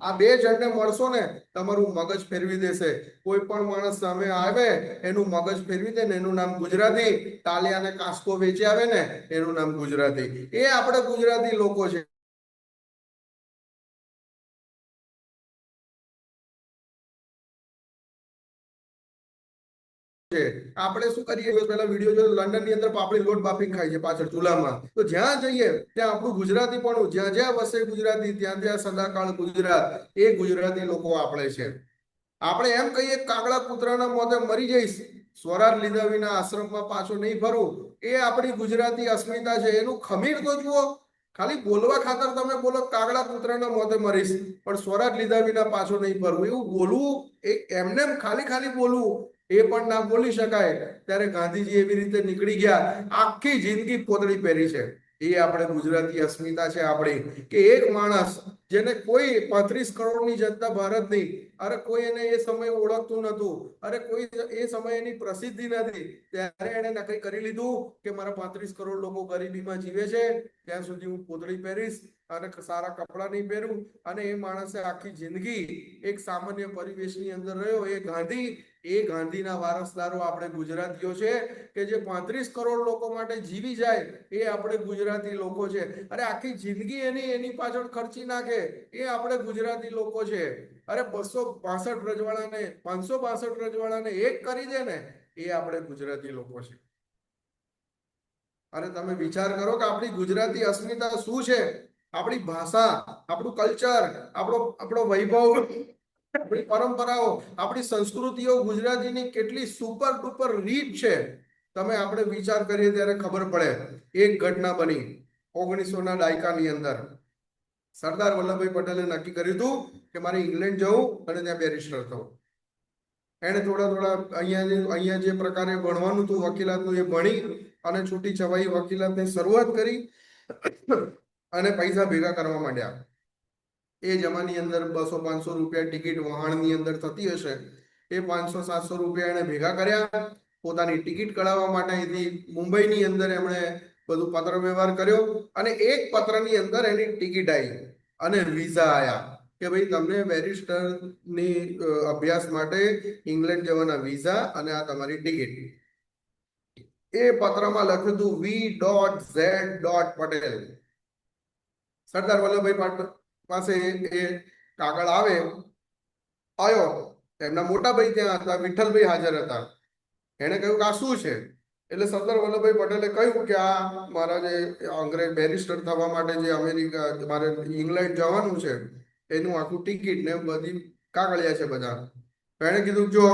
આ 2 જણને મળશો ને તમારું મગજ ફેરવી દેશે. કોઈ પણ માણસ સામે આવે એનું મગજ ફેરવી દે ને એનું નામ ગુજરાતી. ટાલિયાને કાસ્કો વેચી આવે ને એનું નામ ગુજરાતી. એ આપણે ગુજરાતી લોકો છે. આપણે શું કરીએ, પેલા વિડીયો જો લંડન ની અંદર પાપડી લોટ બાફીને ખાય છે પાછળ ચૂલામાં. તો જ્યાં જઈએ ત્યાં આપણું ગુજરાતી પણ, જ્યાં જ્યાં વસે ગુજરાતી ત્યાં ત્યાં સદાકાળ ગુજરાત. એ ગુજરાતી લોકો આપણે છે. આપણે એમ કહીએ કાગડા કૂતરાના મોતે મરી જઈશ, સ્વરાજ લીધા વિના આશ્રમમાં પાછો નહીં ફરું, એ આપણી ગુજરાતી અસ્મિતા છે. એનું ખમીર તો જુઓ. ખાલી બોલવા ખાતર તમે બોલો કાગડા કૂતરાના મોતે મરીશ, પણ સ્વરાજ લીધા વિના પાછો નહીં ફરવું, એવું બોલવું, એ એમને ખાલી ખાલી બોલવું એ પણ ના બોલી શકાય. ત્યારે ગાંધીજી એવી રીતે નીકળી ગયા, આખી જિંદગી પોતળી પહેરી છે. એ આપણે ગુજરાતી અસ્મિતા છે આપણી, કે એક માણસ જેને કોઈ 35 કરોડની જનતા ભારતની, અરે કોઈ એને એ સમયે ઓળખતું નતું, અરે કોઈ એ સમયે એની પ્રસિદ્ધિ નથી, ત્યારે એને નક્કી કરી લીધું કે મારા 35 કરોડ લોકો ગરીબીમાં જીવે છે, ત્યાં સુધી હું પોતળી પહેરીશ અને સારા કપડાં નહીં પહેરું. અને એ માણસે આખી જિંદગી એક સામાન્ય પરિવેશની અંદર રહ્યો. એ ગાંધી, એ ગાંધીના વારસદારો આપણે ગુજરાતીઓ છે કે જે 35 કરોડ લોકો માટે જીવી જાય, એ આપણે ગુજરાતી લોકો છે. અરે આખી જિંદગી એની પાછળ ખર્ચી નાખે, એ આપણે ગુજરાતી લોકો છે. અરે 262 રજવાડાને, 562 રજવાડાને એક કરી દે ને, એ આપણે ગુજરાતી લોકો છે. અને તમે વિચાર કરો કે આપણી ગુજરાતી અસ્મિતા શું છે. આપણી ભાષા, આપણું કલ્ચર, આપણો વૈભવ, આપણી પરંપરાઓ, આપણી સંસ્કૃતિઓ ગુજરાતીની કેટલી સુપર ડુપર રીચ છે. તમે આપણે વિચાર કરીએ ત્યારે ખબર પડે. એક ઘટના બની 1900ના દાયકાની અંદર. સરદાર વલ્લભભાઈ પટેલે નક્કી કર્યું હતું કે મારે ઇંગ્લેન્ડ જવું અને ત્યાં બેરિસ્ટર થવું. એને થોડા અહીંયા જે પ્રકારે ભણવાનું હતું વકીલાતનું એ ભણી અને છૂટી છવાઈ વકીલાતની શરૂઆત કરી અને પૈસા ભેગા કરવા માંડ્યા. એ જમાની અંદર 200-500 રૂપિયા ટિકિટ વહાણની અંદર થતી હશે. એ 500-700 રૂપિયા એને ભેગા કર્યા. પોતાની ટિકિટ કઢાવવા માટે અહીંથી મુંબઈની અંદર એમણે બધું પત્ર વ્યવહાર કર્યો અને એક પત્રની અંદર એની ટિકિટ આવી અને વિઝા આયા કે ભાઈ તમને બેરિસ્ટરની અભ્યાસ માટે ઇંગ્લેન્ડ જવાના વિઝા અને આ તમારી ટિકિટ. એ પત્રમાં લખ્યું હતું V.Z. પટેલ. સરદાર વલ્લભભાઈ પાસે એ કાગળ આવ્યો. એમના મોટા ભાઈ ત્યાં હતા, વિઠ્ઠલભાઈ હાજર હતા. એને કહ્યું કે આ શું છે? એટલે સરદાર વલ્લભભાઈ પટેલે કહ્યું કે આ મારા જે અંગ્રેજ બેરિસ્ટર થવા માટે જે અમેરિકા મારે ઇંગ્લેન્ડ જવાનું છે એનું આખું ટિકિટ ને બધી કાગળિયા છે બધા. એણે કીધું જો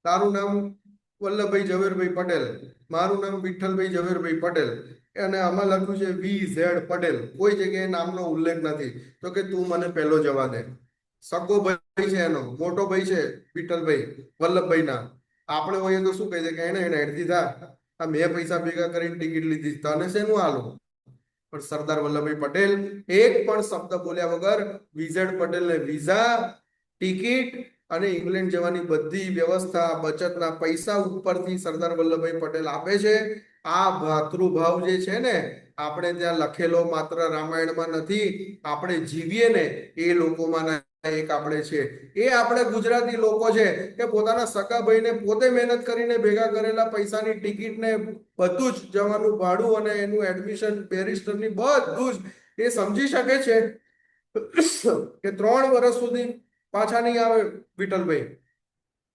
તારું નામ વલ્લભભાઈ ઝવેરભાઈ પટેલ, મારું નામ વિઠ્ઠલભાઈ ઝવેરભાઈ પટેલ અને આમાં લખ્યું છે V.Z. પટેલ. કોઈ જગ્યાએ નામનો ઉલ્લેખ નથી. તો કે તું મને પહેલો જવા દે. સગો ભાઈ છે એનો, મોટો ભાઈ છે વિઠ્ઠલભાઈ વલ્લભભાઈના. આપણે હોઈએ તો શું કહી દે કે એને હેડ દીધા, આ મેં પૈસા ભેગા કરીને ટિકિટ લીધી, તને શેનું આલું? પણ સરદાર વલ્લભભાઈ પટેલ એક પણ શબ્દ બોલ્યા વગર V.Z. પટેલને વિઝા, ટિકિટ અને ઇંગ્લેન્ડ જવાની બધી વ્યવસ્થા, બચતના પૈસા ઉપરથી સરદાર વલ્લભભાઈ પટેલ આપે છે. આ ભાતૃભાવ જે છે ને આપણે ત્યાં લખેલો માત્ર રામાયણમાં નથી, આપણે જીવીએ ને એ લોકોમાં એક આપણે છે. એ આપણે ગુજરાતી લોકો છે કે પોતાના સગા ભાઈને પોતે મહેનત કરીને ભેગા કરેલા પૈસાની ટિકિટ ને બધું જ જવાનું ભાડું અને એનું એડમિશન બેરિસ્ટરની બધું જ એ સમજી શકે છે કે 3 વર્ષ સુધી પાછા નહીં આવે વિઠ્ઠલભાઈ.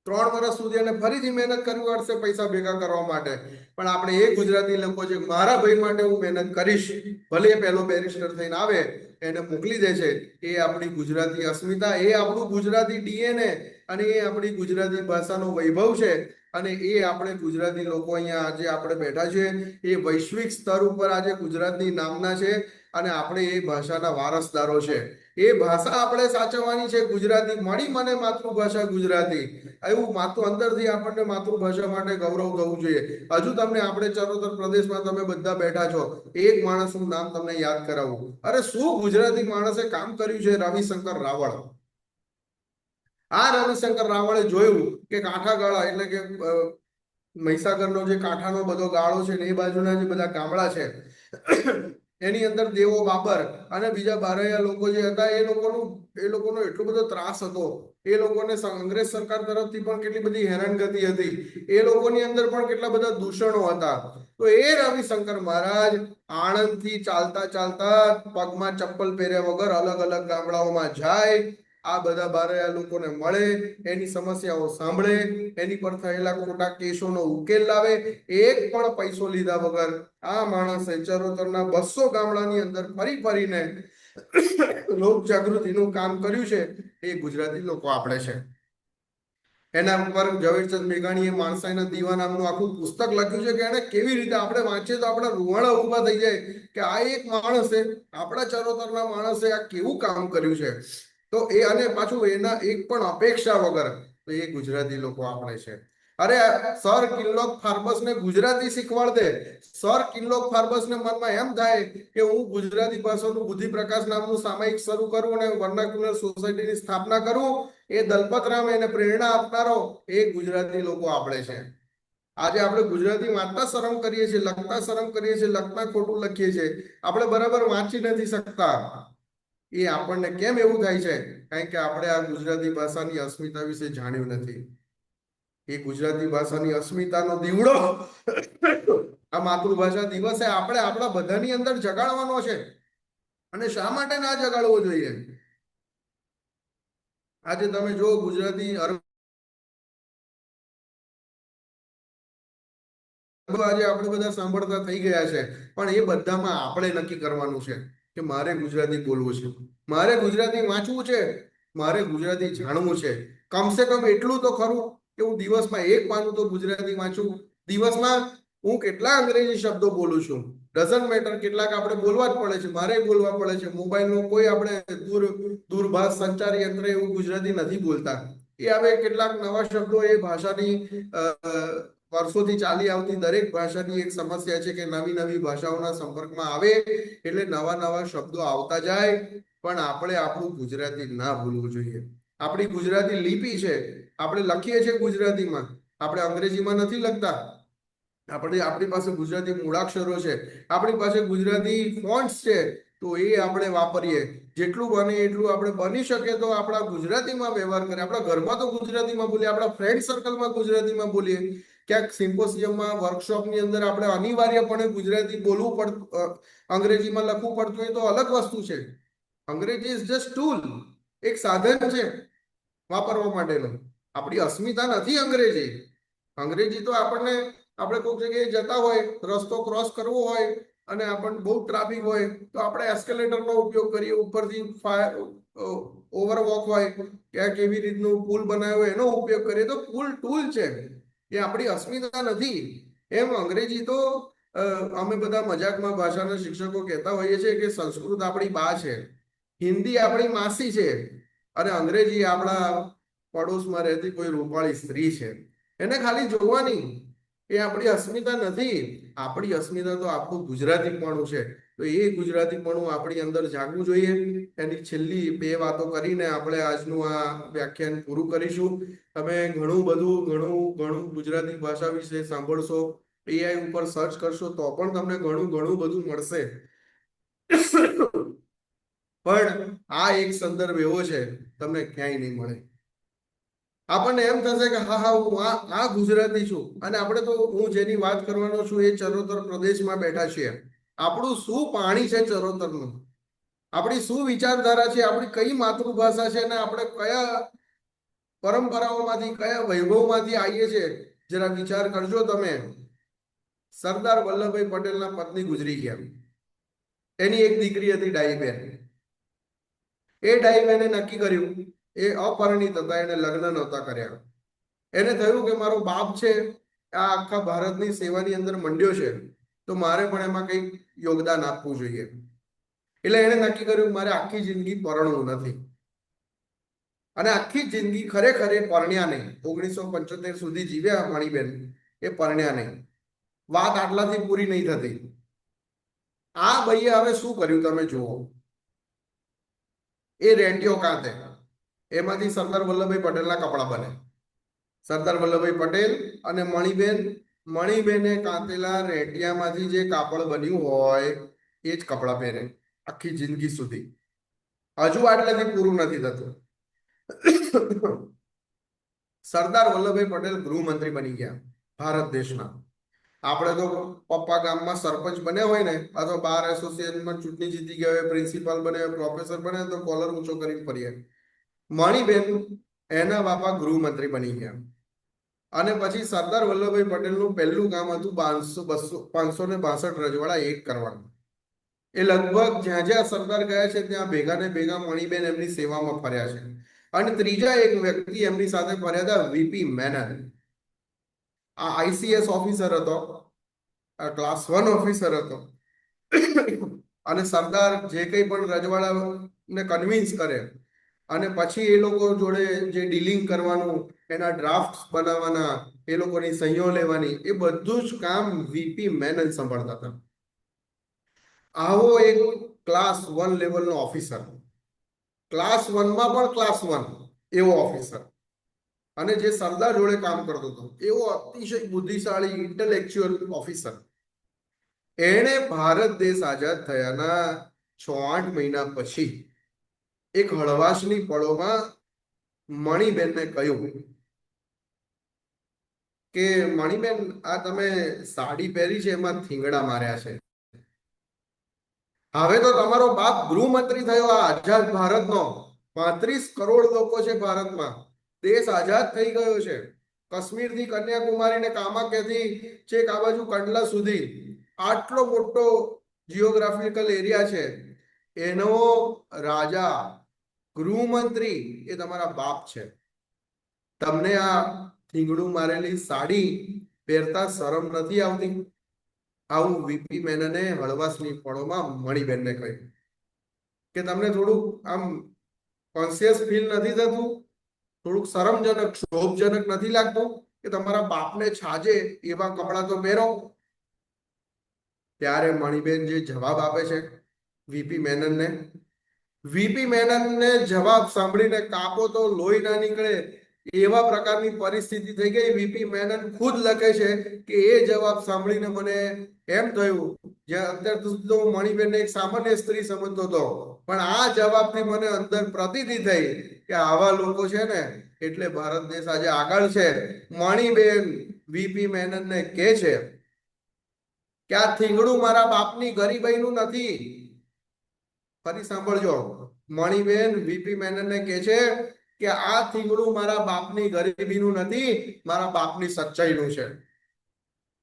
3 વર્ષ સુધી એને ફરીથી મહેનત કરવી પડશે પૈસા ભેગા કરવા માટે. પણ આપણે એ ગુજરાતી લોકો છે, મારા ભાઈ માટે હું મહેનત કરીશ, ભલે પહેલો બેરિસ્ટર થઈને આવે, એને મોકલી દે છે. એ આપણી ગુજરાતી અસ્મિતા, એ આપણું ગુજરાતી DNA અને એ આપણી ગુજરાતી ભાષાનો વૈભવ છે. અને એ આપણે ગુજરાતી લોકો અહીંયા આજે આપણે બેઠા છે એ વૈશ્વિક સ્તર ઉપર આજે ગુજરાતની નામના છે અને આપણે એ ભાષાના વારસદારો છે. એ ભાષા આપણે સાચવવાની છે. ગુજરાતી મળી મને માતૃભાષા ગુજરાતી, એવું અંદરથી આપણને માતૃભાષા માટે ગૌરવ થવું જોઈએ. હજુ તમને આપણે ચરોતર પ્રદેશમાં તમે બધા બેઠા છો, એક માણસનું નામ તમને યાદ કરાવું. અરે શું ગુજરાતી માણસે કામ કર્યું છે! રવિશંકર રાવળ. આ રવિશંકર રાવળે જોયું કે કાંઠા ગાળા એટલે કે મહીસાગરનો જે કાંઠાનો બધો ગાળો છે ને એ બાજુના જે બધા ગામડા છે એની અંદર દેવો બાબર અને બીજા બારૈયા લોકો જે હતા એ લોકોનો એટલો બધો ત્રાસ હતો. એ લોકોને અંગ્રેજ સરકાર તરફથી પણ કેટલી બધી હેરાનગતિ હતી. એ લોકોની અંદર પણ કેટલા બધા દૂષણો હતા. તો એ રવિશંકર મહારાજ આણંદથી ચાલતા ચાલતા પગમાં ચપ્પલ પહેર્યા વગર અલગ અલગ ગામડાઓમાં જાય, આ બધા બારૈયા લોકોને મળે, એની સમસ્યાઓ સાંભળે, એની પર થયેલા ખોટા કેસોનો ઉકેલ લાવે. એક પણ પૈસો લીધા વગર આ માણસે ચરોતરના 200 ગામડાની અંદર ફરીને લોક જાગૃતિનું કામ કર્યું છે. એ ગુજરાતી લોકો આપણે છે. એના ઉપર ઝવેરચંદ મેઘાણીએ માણસાઈના દીવા નામનું આખું પુસ્તક લખ્યું છે કે એને કેવી રીતે આપણે વાંચીએ તો આપણા રૂવાડા ઊભા થઈ જાય કે આ એક માણસે, આપણા ચરોતરના માણસે આ કેવું કામ કર્યું છે. તો એ અને પાછું એના એક પણ અપેક્ષા વગર. તો એ ગુજરાતી લોકો આપણે છે. અરે સર કિલ્લોક ફાર્બસને ગુજરાતી શીખવાડ દે. સર કિલ્લોક ફાર્બસને મનમાં એમ થાય કે હું ગુજરાતી ભાષાનું બુદ્ધિ પ્રકાશ નામનું સામાયિક શરૂ કરું અને વર્નાક્યુલર સોસાયટીની સ્થાપના કરું. એ દલપતરામ એને પ્રેરણા આપનારો એ ગુજરાતી લોકો આપણે છે. આજે આપણે ગુજરાતી વાંચતા શરમ કરીએ છીએ, લખતા શરમ કરીએ છીએ, લખતા ખોટું લખીએ છીએ, આપણે બરાબર વાંચી નથી શકતા. એ આપણને કેમ એવું થાય છે? કારણ કે આપણે આ ગુજરાતી ભાષાની અસ્મિતા વિશે જાણ્યું નથી. એ ગુજરાતી ભાષાની અસ્મિતાનો દીવડો આ માતૃભાષા દિવસે આપણે આપણા બધાની અંદર જગાડવાનો છે. અને શા માટે ના જગાડવો જોઈએ? આજે તમે જો ગુજરાતી આજે આપણે બધા સાંભળતા થઈ ગયા છે, પણ એ બધામાં આપણે નક્કી કરવાનું છે કે મારે ગુજરાતી બોલવું છે, મારે ગુજરાતી વાંચવું છે, મારે ગુજરાતી જાણવું છે. કમસે કમ એટલું તો ખરું કે હું દિવસમાં એક પાનું તો ગુજરાતી વાંચું. દિવસમાં હું કેટલા અંગ્રેજી શબ્દો બોલું છું, ડઝન્ટ મેટર. કેટલાક આપણે બોલવા જ પડે છે, મારે બોલવા પડે છે. મોબાઈલનો કોઈ આપણે દૂરભાષ સંચાર યંત્ર એવું ગુજરાતી નથી બોલતા. એ હવે કેટલાક નવા શબ્દો, એ ભાષાની વર્ષોથી ચાલી આવતી દરેક ભાષાની એક સમસ્યા છે કે નવી નવી ભાષાઓના સંપર્કમાં આવે એટલે નવા નવા શબ્દો આવતા જાય. પણ આપણે આપણું ગુજરાતી ના ભૂલવું જોઈએ. આપણી ગુજરાતી લિપિ છે, આપણે લખીએ છીએ ગુજરાતીમાં, આપણે અંગ્રેજીમાં નથી લખતા. આપણી પાસે ગુજરાતી મૂળાક્ષરો છે, આપણી પાસે ગુજરાતી ફોન્ટ્સ છે, તો એ આપણે વાપરીએ. જેટલું બને એટલું આપણે બની શકે તો આપણા ગુજરાતીમાં વ્યવહાર કરીએ. આપણા ઘરમાં તો ગુજરાતીમાં બોલીએ, આપણા ફ્રેન્ડ સર્કલમાં ગુજરાતીમાં બોલીએ. ક્યાંક સિમ્પોસિયમમાં, વર્કશોપની અંદર આપણે અનિવાર્યપણે ગુજરાતી બોલવું પડતું, અંગ્રેજીમાં લખવું પડતું હોય તો અલગ વસ્તુ છે. અંગ્રેજી ઇઝ જસ્ટ ટૂલ, એક સાધન છે વાપરવા માટેનું. આપણી અસ્મિતા નથી અંગ્રેજી. અંગ્રેજી તો આપણે કોઈક જગ્યાએ જતા હોય, રસ્તો ક્રોસ કરવો હોય અને આપણને બહુ ટ્રાફિક હોય તો આપણે એસ્કેલેટરનો ઉપયોગ કરીએ. ઉપરથી ઓવરવોક હોય, ક્યાંક એવી રીતનું પુલ બનાવ્યો હોય એનો ઉપયોગ કરીએ. તો પુલ ટૂલ છે, એ આપણી અસ્મિતા નથી. એમ અંગ્રેજી તો અમે બધા મજાકમાં ભાષાના શિક્ષકો કહેતા હોઈએ છીએ કે સંસ્કૃત આપણી બા છે, હિન્દી આપણી માસી છે, અને અંગ્રેજી આપણા પડોશમાં રહેતી કોઈ રૂપાળી સ્ત્રી છે. એને ખાલી જોવાની, એ આપણી અસ્મિતા નથી. આપણી અસ્મિતા તો આપણું ગુજરાતીપણું છે. તો એ ગુજરાતીપણું આપણી અંદર જાગવું જોઈએ. એની છેલ્લી 2 વાતો કરીને આપણે આજનું આ વ્યાખ્યાન પૂરું કરીશું. તમે ઘણું ગુજરાતી ભાષા વિશે સાંભળશો, AI ઉપર સર્ચ કરશો તો પણ તમને ઘણું બધું મળશે. પણ આ એક સંદર્ભ એવો છે તમને ક્યાંય નહીં મળે. આપણને એમ થશે કે હા હું આ ગુજરાતી છું, અને આપણે તો, હું જેની વાત કરવાનો છું એ ચરોતર પ્રદેશમાં બેઠા છીએ. આપણું શું પાણી છે ચરોતરનું, આપણી શું વિચારધારા છે, આપણી કઈ માતૃભાષા છે, અને આપણે કયા પરંપરાઓમાંથી, કયા વૈભવમાંથી આવીએ છીએ. જરા વિચાર કરજો તમે. સરદાર વલ્લભભાઈ પટેલના પત્ની ગુજરી ગયા. એની એક દીકરી હતી ડાહીબેન. એ ડાહીબેને નક્કી કર્યું, એ અપરિણિત હતા, એને લગ્ન નહોતા કર્યા. એને થયું કે મારો બાપ છે આ આખા ભારતની સેવાની અંદર મંડ્યો છે, તો મારે પણ એમાં કંઈક યોગદાન આપવું જોઈએ. એટલે એને નક્કી કર્યું મારે આખી જિંદગી પરણવું નથી. અને આખી જિંદગી ખરેખર એ પરણ્યા નહીં. 1975 સુધી જીવ્યા મણીબેન, એ પરણ્યા નહીં. વાત આટલાથી પૂરી નહીં થતી. આ ભાઈએ હવે શું કર્યું તમે જુઓ. એ રેંટિયો કાંતે, એમાંથી સરદાર વલ્લભભાઈ પટેલના કપડા બને. સરદાર વલ્લભભાઈ પટેલ અને મણીબેને કાંતેલા રેંટિયામાંથી જે કાપડ બન્યું હોય એ જ કપડા પહેરે આખી જિંદગી સુધી. હજુ આટલેથી પૂરું નથી થતું. સરદાર વલ્લભભાઈ પટેલ ગૃહમંત્રી બની ગયા ભારત દેશના. આપણે તો પપ્પા ગામમાં સરપંચ બન્યા હોય ને, અથવા બાર એસોસિએશનમાં ચૂંટણી જીતી ગયા હોય, પ્રિન્સિપાલ બને, પ્રોફેસર બને, તો કોલર ઊંચો કરીને ફરીએ. મણીબેન, એના બાપા ગૃહમંત્રી બની ગયા. અને પછી સરદાર વલ્લભભાઈ પટેલનું પહેલું કામ હતું 562 રજવાડા એક કરવાનું. એ લગભગ જ્યાં જ્યાં સરદાર ગયા છે ત્યાં ભેગા ને ભેગા મણીબેન એમની સેવામાં ફર્યા છે. અને ત્રીજા એક વ્યક્તિ એમની સાથે ફર્યા હતા, વીપી મેનન. આ ICS ઓફિસર હતો, ક્લાસ 1 ઓફિસર હતો. અને સરદાર જે કંઈ પણ રજવાડાને કન્વિન્સ કરે અને પછી એ લોકો જોડે જે ડીલિંગ કરવાનું, એના ડ્રાફ્ટ બનાવવાના, એ લોકોની સહીઓ લેવાની, એ બધું જ કામ વીપી મેનન સંભાળતા હતા. આવો એક ક્લાસ 1 લેવલનો ઓફિસર, ક્લાસ 1માં પણ ક્લાસ 1 એવો ઓફિસર, અને જે સરદાર જોડે કામ કરતો હતો એવો અતિશય બુદ્ધિશાળી ઇન્ટેલેક્ચ્યુઅલ ઓફિસર. એણે ભારત દેશ આઝાદ થયાના 6-8 મહિના પછી એક હળવાશની પળોમાં મણીબેનને કહ્યું કે મણીબેન, આ તમે સાડી પહેરી છે એમાં થીંગડા માર્યા છે. હવે તો તમારો બાપ ગૃહમંત્રી થયો આ આઝાદ ભારતનો. 35 કરોડ લોકો છે ભારતમાં. દેશ આઝાદ થઈ ગયો છે. કાશ્મીરથી કન્યાકુમારી ને કામાખ્યાથી છેક આ બાજુ કંડલા સુધી આટલો મોટો જીઓગ્રાફિકલ એરિયા છે. એનો રાજા, ગૃહમંત્રી એ તમારા બાપ છે. તમને આ થીંગડું મારેલી સાડી પહેરતા શરમ નથી આવતી? આવું વીપી મેનને હળવાશની પળોમાં મણિબેનને કહ્યું. કે તમને થોડુંક આમ કોન્શિયસ ફીલ નથી થતું? થોડુંક શરમજનક, ક્ષોભજનક નથી લાગતું કે તમારા બાપને છાજે એવા કપડાં તો પહેરો? ત્યારે મણિબેન જે જવાબ આપે છે વીપી મેનનને જવાબ સાંભળીને કાપો તો લોહી ના નીકળે એવા પ્રકારની પરિસ્થિતિ થઈ ગઈ. વીપી મેનન ખુદ લખે છે કે એ જવાબ સાંભળીને મને એમ થયું, જે અત્યાર સુધી તો હું મણિબેનને એક સામાન્ય સ્ત્રી સમજતો હતો, પણ આ જવાબથી મને અંદર પ્રતીતિ થઈ કે આવા લોકો છે ને એટલે ભારત દેશ આજે આગળ છે. મણિબેન વીપી મેનનને કહે છે કે આ થીંગડું મારા બાપની ગરીબાઈનું નથી. ફરી સાંભળજો, મણિબેન વીપી મેનનને કહે છે કે આ થીંગડું મારા બાપની ગરીબીનું નથી, મારા બાપની સચ્ચાઈનું છે.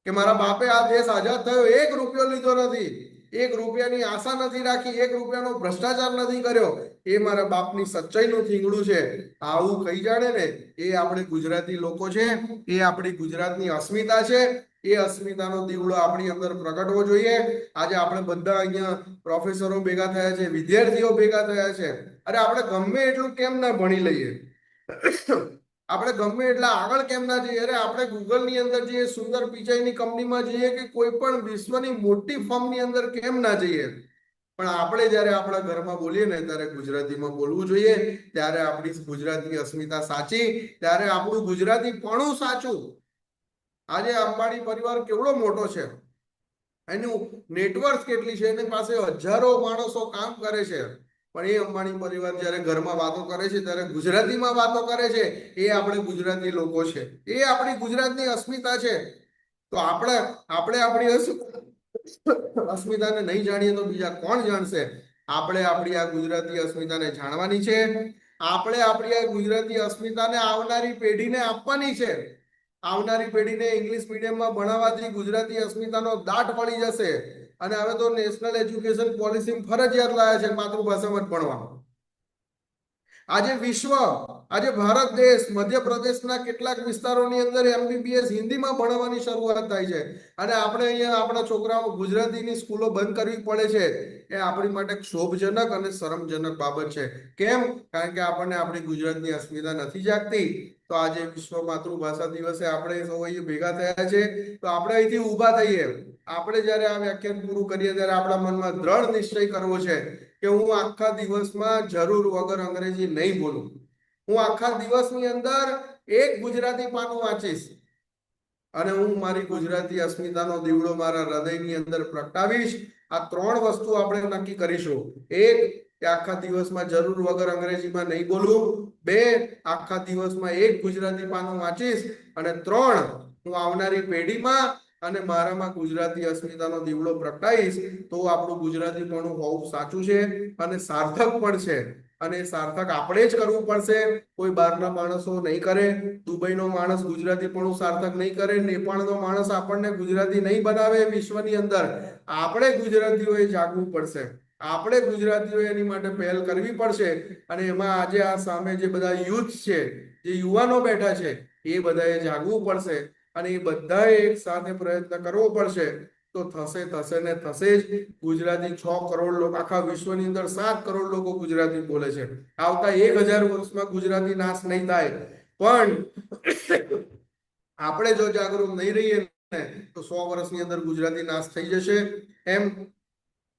કે મારા બાપે આ દેશ આઝાદ થયો 1 રૂપિયો લીધો નથી, 1 રૂપિયાની આશા નથી રાખી, 1 રૂપિયાનો ભ્રષ્ટાચાર નથી કર્યો. એ મારા બાપની સચ્ચાઈનું થીંગડું છે. આવું કહી જાણે ને એ આપણે ગુજરાતી લોકો છે, એ આપણી ગુજરાતની અસ્મિતા છે. એ અસ્મિતાનો દીવડો આપણી અંદર પ્રગટવો જોઈએ. આજે આપણે બધા અહીંયા પ્રોફેસરો ભેગા થયા છે, વિદ્યાર્થીઓ ભેગા થયા છે. અરે આપણે ગમે એટલું કેમ ના ભણી લઈએ, આપણે ગમે એટલા આગળ કેમ ના જઈએ? અરે આપણે ગૂગલની અંદર જઈએ, સુંદર પિચાઈની કંપનીમાં જઈએ, કે કોઈ પણ વિશ્વની મોટી ફર્મની અંદર કેમ ના જઈએ? પણ આપણે જ્યારે આપણા ઘરમાં બોલીએ ને ત્યારે ગુજરાતીમાં બોલવું જોઈએ. ત્યારે આપણી ગુજરાતી અસ્મિતા સાચી, ત્યારે આપણું ગુજરાતીપણું સાચું. આજે અંબાણી પરિવાર કેવડો મોટો છે, એનું નેટવર્ક કેટલી છે, એની પાસે હજારો માણસો કામ કરે છે, પણ એ અંબાણી પરિવાર જ્યારે ઘરમાં વાતો કરે છે ત્યારે ગુજરાતીમાં વાતો કરે છે. એ આપણે ગુજરાતી લોકો છે, એ આપણી ગુજરાતની અસ્મિતા છે. તો આપણે આપણી અસ્મિતાને નહીં જાણીએ તો બીજા કોણ જાણશે? આપણે આપણી આ ગુજરાતી અસ્મિતાને જાણવાની છે. આપણે આપણી આ ગુજરાતી અસ્મિતાને આવનારી પેઢીને આપવાની છે. આવનારી પેઢીને ઇંગ્લિશ મીડિયમમાં ભણાવવાથી ગુજરાતી અસ્મિતાનો દાટ પડી જશે. અને હવે તો નેશનલ એજ્યુકેશન પોલિસી ફરજિયાત લાયા છે માતૃભાષામાં જ ભણવાનું. આજે આજે ભારત દેશ, મધ્યપ્રદેશના કેટલાક વિસ્તારોની અંદર MBBS હિન્દીમાં ભણવાની શરૂઆત થાય છે, અને આપણે અહીંયા આપણા છોકરાઓ ગુજરાતીની સ્કૂલો બંધ કરવી પડે છે. એ આપણી માટે ક્ષોભજનક અને શરમજનક બાબત છે. કેમ? કારણ કે આપણને આપણી ગુજરાતની અસ્મિતા નથી જાગતી. તો આજે વિશ્વ માતૃભાષા દિવસે આપણે સૌ અહીં ભેગા થયા છે, તો આપણે અહીંથી ઊભા થઈએ. આપણે જ્યારે આ વ્યાખ્યાન પૂરું કરીએ ત્યારે આપણા મનમાં દ્રઢ નિશ્ચય કરવો છે કે હું આખા દિવસમાં જરૂર વગર અંગ્રેજી નહીં બોલું. હું આખા દિવસની અંદર એક ગુજરાતી પાનું વાંચીશ, અને હું મારી ગુજરાતી અસ્મિતાનો દીવડો મારા હૃદયની અંદર પ્રગટાવીશ. આ 3 વસ્તુ આપણે નક્કી કરીશું. 1, કે આખા દિવસમાં જરૂર વગર અંગ્રેજીમાં નહીં બોલું. 2, આખા દિવસમાં એક ગુજરાતી પાનું વાંચીશ. અને 3, હું આવનારી પેઢીમાં અને મારામાં ગુજરાતી અસ્મિતાનો દીવડો પ્રગટાવીશ. તો આપણું ગુજરાતીપણું હોવું સાચું છે અને સાર્થક પણ છે. અને સાર્થક આપણે જ કરવું પડશે, કોઈ બહારના માણસો નહીં કરે. દુબઈનો માણસ ગુજરાતીપણું સાર્થક નહીં કરે, નેપાળનો માણસ આપણને ગુજરાતી નહીં બનાવે. વિશ્વની અંદર આપણે ગુજરાતીઓએ જાગવું પડશે, આપણે ગુજરાતીઓએ એની માટે પહેલ કરવી પડશે. અને એમાં આજે આ સામે જે બધા યુથ છે, જે યુવાનો બેઠા છે, એ બધાએ જાગવું પડશે, અને એ બધાએ એક સાથે પ્રયત્ન કરવો પડશે. તો થશે ને થશે જ. ગુજરાતી 6 કરોડ લોકો, આખા વિશ્વની અંદર 7 કરોડ લોકો ગુજરાતી બોલે છે. આવતા 1000 વર્ષમાં ગુજરાતી નાશ નહીં થાય, પણ આપણે જો જાગૃત નહીં રહીએ ને તો 100 વર્ષની અંદર ગુજરાતી નાશ થઈ જશે. એમ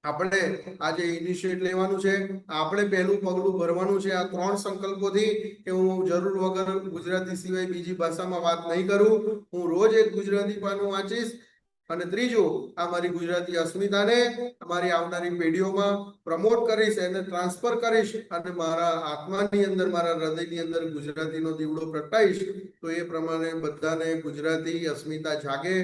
આપણે આજે ઇનિશિયેટ લેવાનું છે. આપણે પહેલું પગલું ભરવાનું છે આ 3 સંકલ્પોથી, કે હું જરૂર વગર ગુજરાતી સિવાય બીજી ભાષામાં વાત નહીં કરું. હું રોજ એક ગુજરાતી પાનું વાંચીશ. અને ત્રીજું, આ મારી ગુજરાતી અસ્મિતાને અમારી આવનારી પેઢીઓમાં પ્રમોટ કરીશ, એને ટ્રાન્સફર કરીશ, અને મારા આત્માની અંદર, મારા હૃદયની અંદર ગુજરાતીનો દીવડો પ્રગટાવીશ. તો એ પ્રમાણે બધાને ગુજરાતી અસ્મિતા જાગે,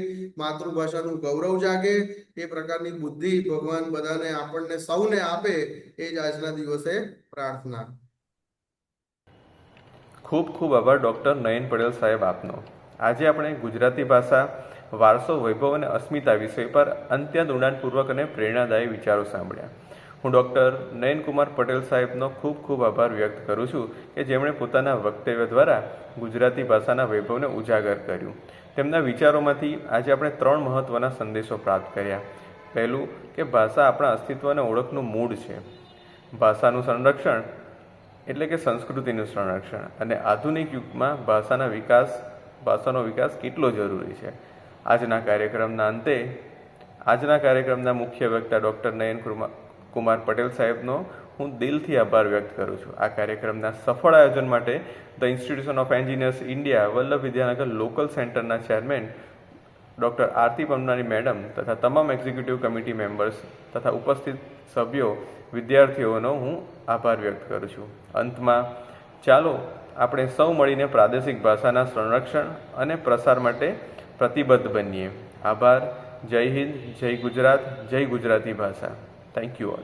માતૃભાષાનું ગૌરવ જાગે. એ પ્રકારની બુદ્ધિ ભગવાન બધાને, આપણને સૌને આપે, એ જ આજના દિવસે પ્રાર્થના. ખૂબ ખૂબ આભાર ડૉક્ટર નયન પટેલ સાહેબ આપનો. આજે આપણે ગુજરાતી ભાષા, વારસો, વૈભવ અને અસ્મિતા વિષય પર અત્યંત ઊંડાણપૂર્વક અને પ્રેરણાદાયી વિચારો સાંભળ્યા. હું ડૉક્ટર નયનકુમાર પટેલ સાહેબનો ખૂબ ખૂબ આભાર વ્યક્ત કરું છું કે જેમણે પોતાના વક્તવ્ય દ્વારા ગુજરાતી ભાષાના વૈભવને ઉજાગર કર્યું. તેમના વિચારોમાંથી આજે આપણે 3 મહત્ત્વના સંદેશો પ્રાપ્ત કર્યા. પહેલું કે ભાષા આપણા અસ્તિત્વ અને ઓળખનું મૂળ છે. ભાષાનું સંરક્ષણ એટલે કે સંસ્કૃતિનું સંરક્ષણ અને આધુનિક યુગમાં ભાષાનો વિકાસ કેટલો જરૂરી છે. આજના કાર્યક્રમના મુખ્ય વક્તા ડૉક્ટર નયનકુમાર પટેલ સાહેબનો હું દિલથી આભાર વ્યક્ત કરું છું. આ કાર્યક્રમના સફળ આયોજન માટે the institution of engineers India Vallabh Vidyanagar local સેન્ટરના chairman doctor Aarti Pamnani madam તથા તમામ એક્ઝિક્યુટિવ કમિટી મેમ્બર્સ તથા ઉપસ્થિત સભ્યો વિદ્યાર્થીઓનો હું આભાર વ્યક્ત કરું છું. અંતમાં ચાલો આપણે સૌ મળીને પ્રાદેશિક ભાષાના સંરક્ષણ અને પ્રસાર માટે પ્રતિબદ્ધ બનીએ. આભાર. જય હિન્દ, જય ગુજરાત, જય ગુજરાતી ભાષા. Thank you all.